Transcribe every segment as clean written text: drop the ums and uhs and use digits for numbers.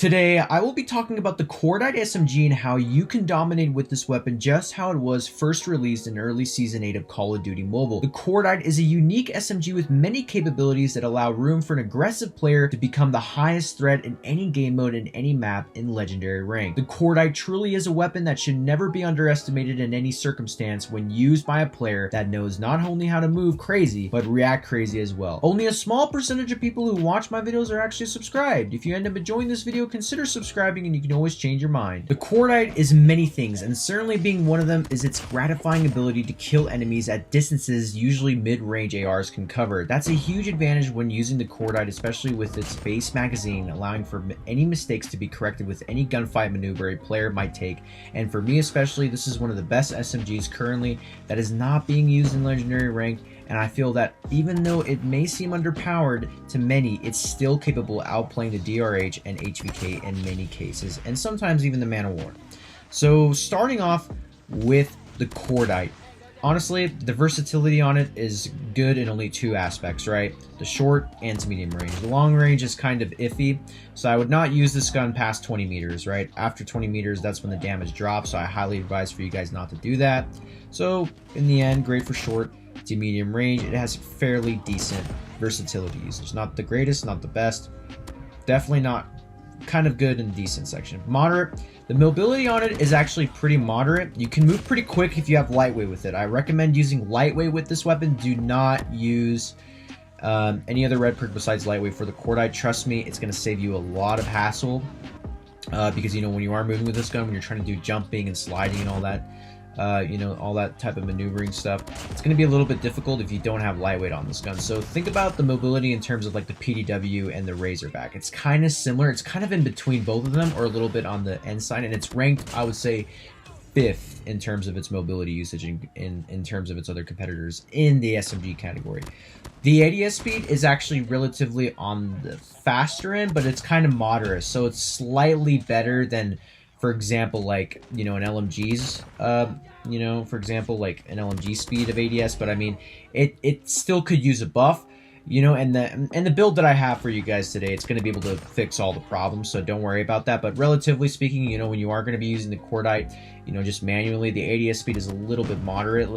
Today, I will be talking about the Cordite SMG and how you can dominate with this weapon, just how it was first released in early Season 8 of Call of Duty Mobile. The Cordite is a unique SMG with many capabilities that allow room for an aggressive player to become the highest threat in any game mode in any map in Legendary rank. The Cordite truly is a weapon that should never be underestimated in any circumstance when used by a player that knows not only how to move crazy, but react crazy as well. Only a small percentage of people who watch my videos are actually subscribed. If you end up enjoying this video, consider subscribing and you can always change your mind. The Cordite is many things, and certainly being one of them is its gratifying ability to kill enemies at distances usually mid-range ARs can cover. That's a huge advantage when using the Cordite, especially with its base magazine, allowing for any mistakes to be corrected with any gunfight maneuver a player might take. And for me especially, this is one of the best SMGs currently that is not being used in Legendary rank, and I feel that even though it may seem underpowered to many, it's still capable of outplaying the DRH and HVK in many cases, and sometimes even the Man of War. So starting off with the Cordite, honestly, the versatility on it is good in only two aspects, right? The short and to medium range. The long range is kind of iffy, so I would not use this gun past 20 meters, right? After 20 meters, that's when the damage drops, so I highly advise for you guys not to do that. So in the end, great for short to medium range. It has fairly decent versatility usage. Not the greatest, not the best. Definitely not, kind of good and decent section. Moderate. The mobility on it is actually pretty moderate. You can move pretty quick if you have lightweight with it. I recommend using lightweight with this weapon. Do not use any other red perk besides lightweight for the Cordite. Trust me, it's going to save you a lot of hassle because, you know, when you are moving with this gun, when you're trying to do jumping and sliding and all that, you know, all that type of maneuvering stuff, it's going to be a little bit difficult if you don't have lightweight on this gun. So think about the mobility in terms of like the PDW and the Razorback. It's kind of similar. It's kind of in between both of them, or a little bit on the end side, and it's ranked, I would say, 5th in terms of its mobility usage in terms of its other competitors in the SMG category. The ADS speed is actually relatively on the faster end, but it's kind of moderate, so it's slightly better than, for example, like, you know, an LMG's, you know, for example, like an LMG speed of ADS, but I mean, it still could use a buff, you know, and the build that I have for you guys today, it's going to be able to fix all the problems, so don't worry about that. But relatively speaking, you know, when you are going to be using the Cordite, you know, just manually, the ADS speed is a little bit moderate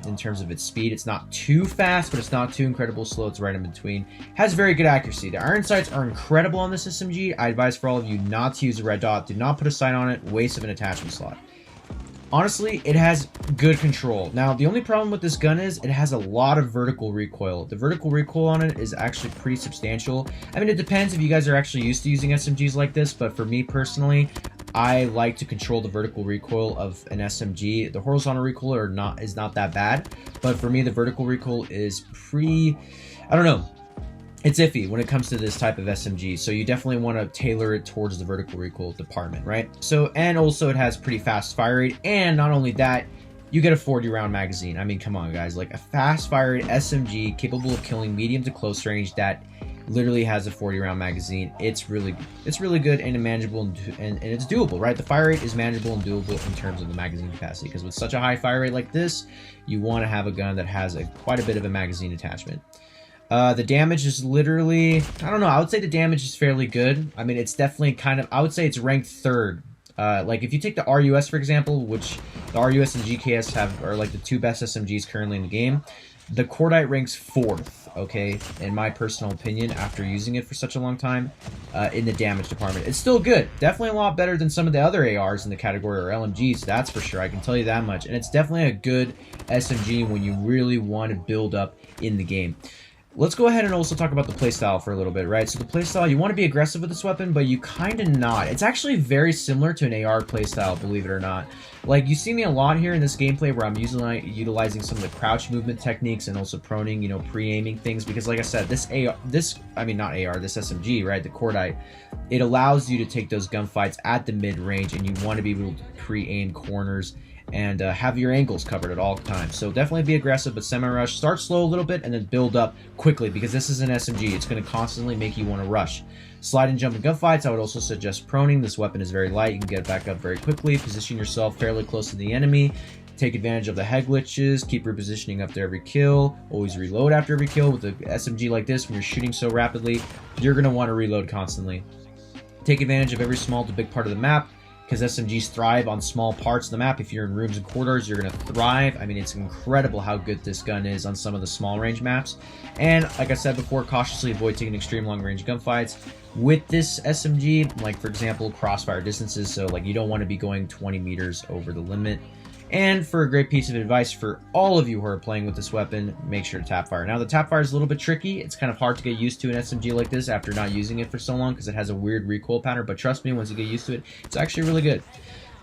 in terms of its speed. It's not too fast, but it's not too incredible slow. It's right in between. Has very good accuracy. The iron sights are incredible on this SMG. I advise for all of you not to use a red dot. Do not put a sight on it. Waste of an attachment slot. Honestly, it has good control. Now, the only problem with this gun is it has a lot of vertical recoil. The vertical recoil on it is actually pretty substantial. I mean, it depends if you guys are actually used to using SMGs like this, but for me personally, I like to control the vertical recoil of an SMG. The horizontal recoil is not that bad, but for me, the vertical recoil is pretty, I don't know. It's iffy when it comes to this type of SMG, so you definitely want to tailor it towards the vertical recoil department, right? So, and also it has pretty fast fire rate, and not only that, you get a 40-round magazine. I mean, come on, guys, like a fast fire rate SMG capable of killing medium to close range that literally has a 40-round magazine. It's really good and manageable, and it's doable, right? The fire rate is manageable and doable in terms of the magazine capacity, because with such a high fire rate like this, you want to have a gun that has quite a bit of a magazine attachment. The damage is literally, I don't know, I would say the damage is fairly good. I mean, it's definitely kind of, I would say it's ranked 3rd. Like if you take the RUS, for example, which the RUS and GKS are like the 2 best SMGs currently in the game, the Cordite ranks 4th, okay, in my personal opinion, after using it for such a long time, in the damage department. It's still good. Definitely a lot better than some of the other ARs in the category, or LMGs, that's for sure. I can tell you that much. And it's definitely a good SMG when you really want to build up in the game. Let's go ahead and also talk about the playstyle for a little bit, right? So the playstyle, you want to be aggressive with this weapon, but you kind of not. It's actually very similar to an AR playstyle, believe it or not. Like, you see me a lot here in this gameplay where I'm utilizing some of the crouch movement techniques and also proning, you know, pre-aiming things, because like I said, this SMG, right, the Cordite, it allows you to take those gunfights at the mid-range, and you want to be able to pre-aim corners and have your angles covered at all times. So definitely be aggressive, but semi-rush. Start slow a little bit and then build up quickly, because this is an SMG. It's going to constantly make you want to rush. Slide and jump in gunfights, I would also suggest proning. This weapon is very light. You can get back up very quickly. Position yourself fairly close to the enemy. Take advantage of the head glitches. Keep repositioning after every kill. Always reload after every kill. With the SMG like this, when you're shooting so rapidly, you're going to want to reload constantly. Take advantage of every small to big part of the map, because SMGs thrive on small parts of the map. If you're in rooms and corridors, you're going to thrive. I mean, it's incredible how good this gun is on some of the small range maps. And like I said before, cautiously avoid taking extreme long range gunfights with this SMG, like for example, crossfire distances. So like you don't want to be going 20 meters over the limit. And for a great piece of advice for all of you who are playing with this weapon, make sure to tap fire. Now the tap fire is a little bit tricky. It's kind of hard to get used to an SMG like this after not using it for so long because it has a weird recoil pattern, but trust me, once you get used to it, it's actually really good.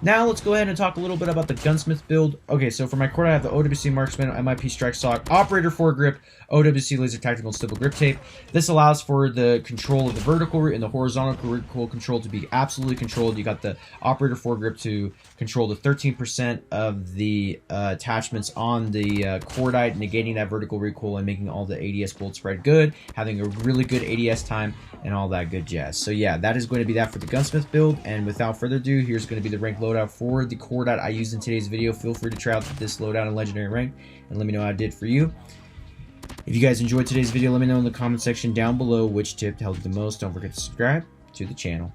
Now let's go ahead and talk a little bit about the Gunsmith build. Okay, so for my Cordite, I have the OWC Marksman, MIP Strike Stock, Operator Foregrip, OWC Laser Tactical Stipple Grip Tape. This allows for the control of the vertical and the horizontal recoil control to be absolutely controlled. You got the Operator Foregrip to control the 13% of the attachments on the Cordite, negating that vertical recoil and making all the ADS bolt spread good, having a really good ADS time, and all that good jazz. So yeah, that is going to be that for the Gunsmith build, and without further ado, here's going to be the rank loadout for the Cordite I used in today's video. Feel free to try out this loadout in Legendary rank, and let me know how it did for you. If you guys enjoyed today's video, let me know in the comment section down below which tip helped you the most. Don't forget to subscribe to the channel.